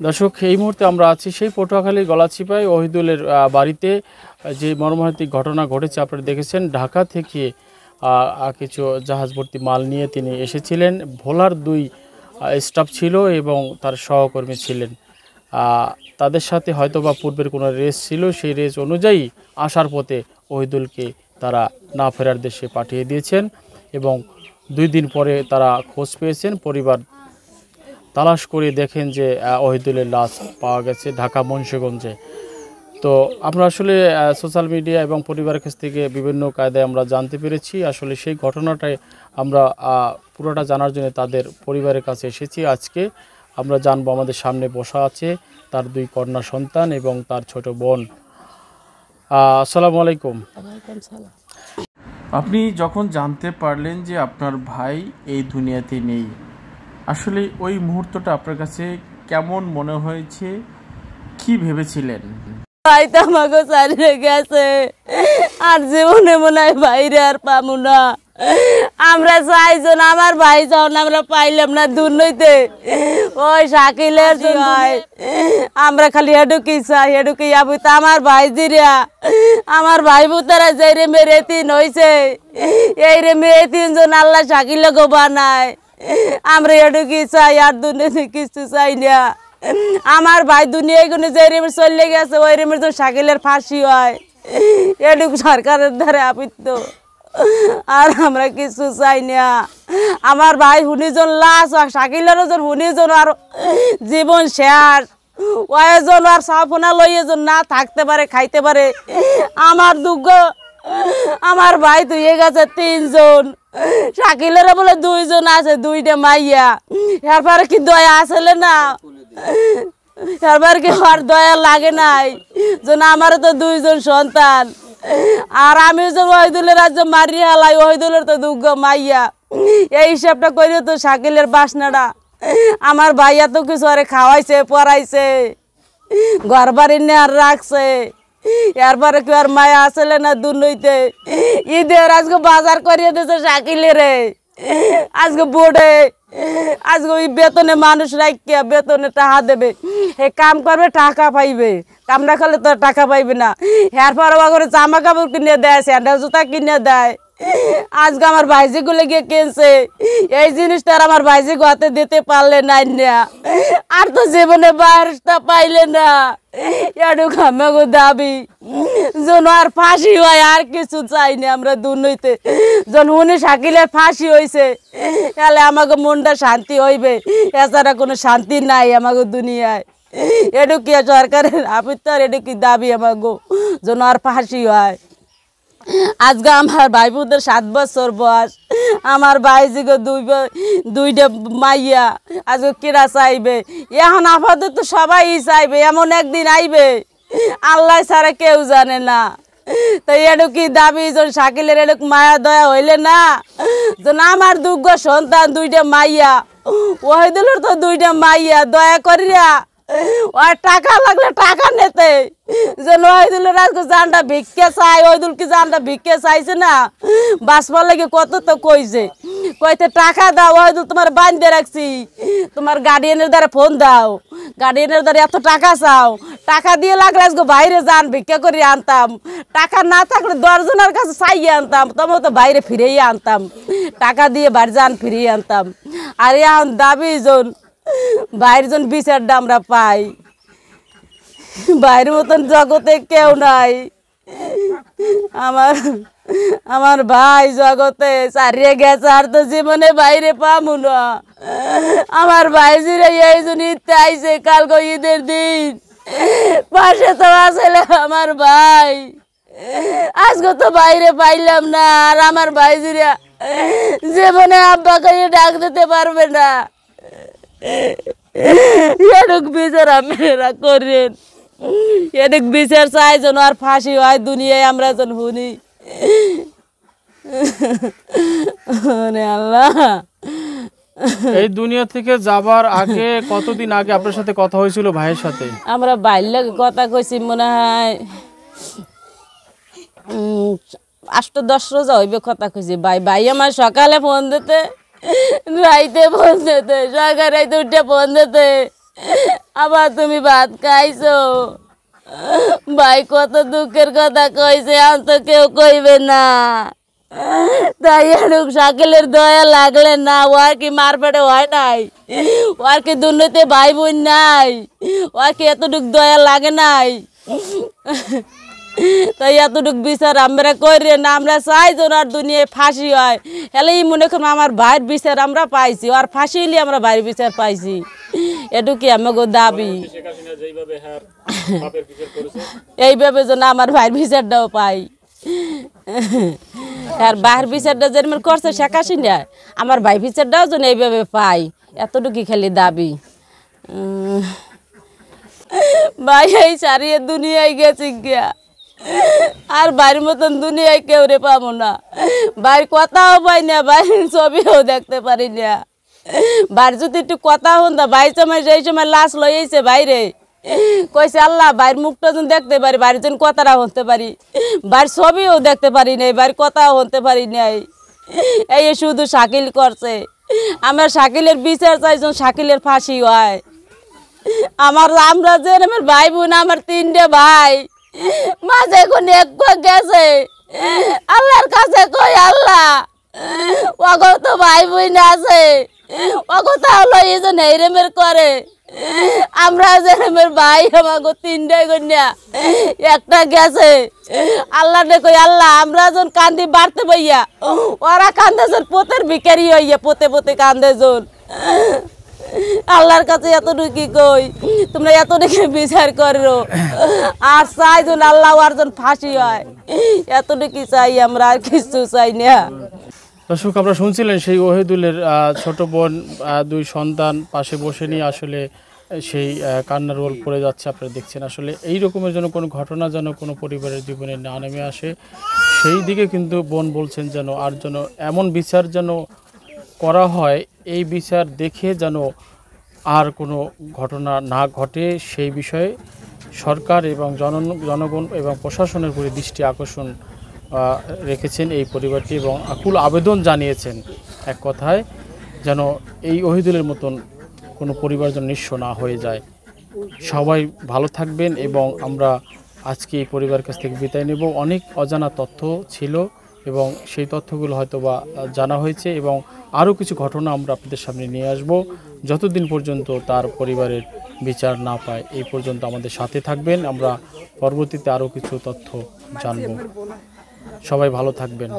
দর্শক, এই মুহূর্তে আমরা আছি সেই পটুয়াখালীর গলাচিপায় ওহিদুলের বাড়িতে। যে মর্মান্তিক ঘটনা ঘটেছে আপনারা দেখেছেন। ঢাকা থেকে কিছু জাহাজ ভর্তি মাল নিয়ে তিনি এসেছিলেন। ভোলার 2 স্টাফ ছিল এবং তার সহকর্মী ছিলেন। তাদের সাথে হয়তোবা পূর্বের কোনো রেস ছিল, সেই রেস অনুযায়ী আসার পথে ওহিদুলকে তারা না ফেরার দেশে পাঠিয়ে দিয়েছেন এবং 2 দিন পরে তারা খোঁজ পেয়েছেন। পরিবার তালাশ করে দেখেন যে ওহিদুলের লাশ পাওয়া গেছে ঢাকা মুন্সিগঞ্জে। তো আমরা আসলে সোশ্যাল মিডিয়া এবং পরিবারের কাছ থেকে বিভিন্ন কায়দায় আমরা জানতে পেরেছি। আসলে সেই ঘটনাটাই আমরা পুরোটা জানার জন্য তাদের পরিবারের কাছে এসেছি। আজকে আমরা জানবো। আমাদের সামনে বসা আছে তার 2 কন্যা সন্তান এবং তার ছোট বোন। আসসালামু আলাইকুম। আপনি যখন জানতে পারলেন যে আপনার ভাই এই দুনিয়াতে নেই, আসলে ওই মুহূর্তটা আপনার কাছে কেমন মনে হয়েছে, কি ভেবেছিলেন? ভাই তো আমাকে ছাড়িয়ে গেছে, আর জীবনে মনে হয় বাইরে আর পাবো না। আমরা চাইজন আমার ভাই যখন আমরা পাইলাম না দুর্নীতি ওই শাকিলের হয়, আমরা খালি হেডুকি চাই, হেডুকি আবু তা আমার ভাই জিরা আমার ভাই বুতারা যে রে মেরে 3 হয়েছে, এই রে মেয়ে 3 জন আল্লাহ শাকিল বানায়। আমরা হেডুকি চাই, আর দুর্নীতি কিছু চাই না। আমার ভাই দুনিয়ায় কোনো যে রেমের চলে গেছে ওই রেমের তো শাকিলের ফাঁসি হয়, এটুকু সরকারের দ্বারা আপিত। আর আমরা কিছু চাই না। আমার ভাই হুনিজন লাশ, শাকিলেরও জন হুনিজন আর জীবন শেষ, ওজন আর সাফনা লইয়েজন না থাকতে পারে, খাইতে পারে। আমার দুঃখ, আমার ভাই তুইয়ে গেছে 3 জন, শাকিলেরও বলে 2 জন আছে, 2টা মাইয়া। এরপরে কি দয়া আসলে না, এবার কি আর দয়া লাগে নাই? যেন আমারও তো 2 জন সন্তান, আর আমি যে ওহিদুলের রাজ্য মারি হালাই, ওহিদুলের তো দুঃখ মাইয়া। এই হিসাবটা করে তো শাকিলের বাসনাটা আমার ভাইয়া তো কিছু আরে খাওয়াইছে, পড়াইছে, ঘর বাড়ি নিয়ে আর রাখছে। এরপরে কি আর মায়া আসলে না দুর্নীতি? ঈদের আজকে বাজার করিয়ে দিয়েছে শাকিলের, আজকে বোর্ডে আজকে ওই বেতনে মানুষ রাখিয়া বেতনে টাকা দেবে, হে কাম করবে টাকা পাইবে, কাম না করলে তো টাকা পাইবে না। এরপরে করে জামা কাপড় কিনে দেয়, স্যান্ডেল জুতা কিনে দেয়। আজকে আমার ভাইজি গুলো গিয়ে কিনছে, এই জিনিসটা আর আমার ভাইজি হাতে দিতে পারলে নাই না, আর তো জীবনে বারটা পাইলে না। এটুকু আমাকে দাবি যেন আর ফাঁসি হয়, আর কিছু চাই না আমরা দুর্নীতি। যেন উনি শাকিলের ফাঁসি হয়েছে তাহলে আমাকে মনটা শান্তি হইবে, এছাড়া কোনো শান্তি নাই আমাকে দুনিয়ায়। এটুকি সরকারের আপিত্তর, এটুকি দাবি আমাকে যেন আর ফাঁসি হয়। আজকে আমার ভাই বোনদের 7 বছর বয়স, আমার ভাইজিকে 2টা মাইয়া, আজকে কিরা চাইবে? এখন আপাতত সবাই চাইবে, এমন একদিন আইবে আল্লাহ ছাড়া কেউ জানে না। তো এটুকি দাবি যেন শাকিলের এটুক মায়া দয়া হইলে না, যেন আমার দুঃখ সন্তান 2টা মাইয়া, ওহিদুলের তো 2টা মাইয়া, দয়া করিয়া ওই টাকা লাগলে টাকা নেতে। যেন ওহিদুলের আজকে জানটা ভিক্ষে চাই, ওহিদুল কি জানটা ভিক্ষে চাইছে না, বাঁচবার লাগে কত তো কইছে, কইতে টাকা দাও ওহিদুল তোমার বান্ধে রাখছি, তোমার গার্ডিয়ানের দ্বারা ফোন দাও, গার্ডিয়ানের দ্বারা এত টাকা চাও, টাকা দিয়ে লাগলে আজকে বাইরে যান ভিক্ষা করে আনতাম, টাকা না থাকলে 10 জনের কাছে চাইয়ে আনতাম, তোমার তো বাইরে ফিরেই আনতাম, টাকা দিয়ে বাড়ি যান ফিরিয়ে আনতাম। আর এখন দাবি জন বাইরের জন বিচারটা আমরা পাই, বাইরের মতন জগতে কেউ নাই। আমার ভাই জগতে ছাড়িয়ে গেছে, আর তো জীবনে বাইরে পাবো না। আমার ভাইজিরা এই জন্য ঈদতে আইছে, কালকে ঈদের দিন, পাশে তো আসলে আমার ভাই, আজকে তো বাইরে পাইলাম না। আর আমার ভাইজিরা জীবনে আব্বাকে ডাক দিতে পারবে না। এরক বিচার আপনারা করেন, এরক বিচার চাই যেন আর ফাঁসি হয় দুনিয়ায়, আমরা যেন শুনি। আল্লাহ, এই দুনিয়া থেকে যাবার আগে কতদিন আগে আপনার সাথে কথা হয়েছিল ভাইয়ের সাথে? আমরা বাইরে কথা কইছি মনে হয় 8-10 রোজা হইবে কথা কইছি। ভাই আমার সকালে ফোন দিতে, রাইতে ফোন দিতে, সকালে রাইতে উঠে ফোন দিতে, আবার তুমি ভাত খাইছো। ভাই কত দুঃখের কথা কইছে, আর তো কেউ কইবে না। তাই এরকম শাকিলের দয়া লাগলে না, ওর কি মারপেটে হয় নাই? ওর কি দুর্নীতি ভাই বোন নাই? ওর কি এতটুক দয়া লাগে নাই? তাই এতটুক বিচার আমরা করি না। আমরা চাই যেন আর দুনিয়ায় ফাঁসি হয়। হেলে মনে করুন আমার ভাইয়ের বিচার আমরা পাইছি, আর ফাঁসি হলে আমরা ভাইয়ের বিচার পাইছি, এটুকি আমাকে দাবি। এইভাবে যেন আমার ভাইয়ের বিচারটাও পাই। আর ভাইয়ের বিচারটা যেমন করছে শেখ হাসিনা, আমার ভাই বিচারটাও যেন এইভাবে পাই, এতটুকু খালি দাবি। ভাই এই সারিয়ে দুনিয়ায় গেছি গিয়া, আর বাড়ির মতন দুনিয়ায় কেউ রে পাবো না। ভাই কথাও পাই না, ভাই ছবিও দেখতে পারি না। ভাই যদি একটু কথা হন না, ভাই সময় সেই সময় লাশ লইয়েছে বাইরে, কইছে আল্লাহ ভাইয়ের মুখটা যেন দেখতে পারি, বাড়ির যেন কথাটা হতে পারি। ভাইয়ের ছবিও দেখতে পারি নাই, ভাইয়ের কথাও হতে পারি নাই। এই শুধু শাকিল করছে। আমার শাকিলের বিচার চাইছেন, শাকিলের ফাঁসি হয়। আমরা যে আমার ভাই বোন, আমার 3টে ভাই, মাঝে এখন এক গেছে। আল্লাহর কাছে কই আল্লাহ ওগো তো ভাই বোন আছে, ওগো তাহলে এই যে নেইরেমের করে। আমরা যে আমার ভাই আমাকে 3টে কন্যা, একটা গেছে। আল্লাহ কই আল্লাহ আমরা যখন কান্দি বাড়তে বইয়া, ওরা কান্দে যখন পোতের ভিখারি হইয়া পোতে পোতে কান্দে যখন। আল্লাহর কাছে এতটুকু কই, তোমরা এতটুকু বিচার করো। আর চাই যেন আল্লাহ আর যেন ফাঁসি হয়, এতটুকু চাই আমরা, আর কিছু চাই না। দর্শক, আমরা শুনছিলেন সেই ওহিদুলের ছোট বোন, 2 সন্তান পাশে বসে নিয়ে আসলে সেই কান্নার রোল পড়ে যাচ্ছে। আপনারা দেখছেন আসলে এই রকমের যেন কোনো ঘটনা যেন কোনো পরিবারের জীবনে না নেমে আসে, সেই দিকে কিন্তু বোন বলছেন যেন আর যেন এমন বিচার যেন করা হয়, এই বিচার দেখে যেন আর কোনো ঘটনা না ঘটে, সেই বিষয়ে সরকার এবং জনগণ এবং প্রশাসনের প্রতি দৃষ্টি আকর্ষণ রেখেছেন এই পরিবারটি, এবং আকুল আবেদন জানিয়েছেন এক কথায় যেন এই ওহিদুলের মতন কোনো পরিবার যেন নিঃস্ব না হয়ে যায়। সবাই ভালো থাকবেন, এবং আমরা আজকে এই পরিবারের কাছ থেকে বিদায় নেব। অনেক অজানা তথ্য ছিল এবং সেই তথ্যগুলো হয়তো বা জানা হয়েছে, এবং আরও কিছু ঘটনা আমরা আপনাদের সামনে নিয়ে আসব। যতদিন পর্যন্ত তার পরিবারের বিচার না পায়, এই পর্যন্ত আমাদের সাথে থাকবেন। আমরা পরবর্তীতে আরও কিছু তথ্য জানব। সবাই ভালো থাকবেন।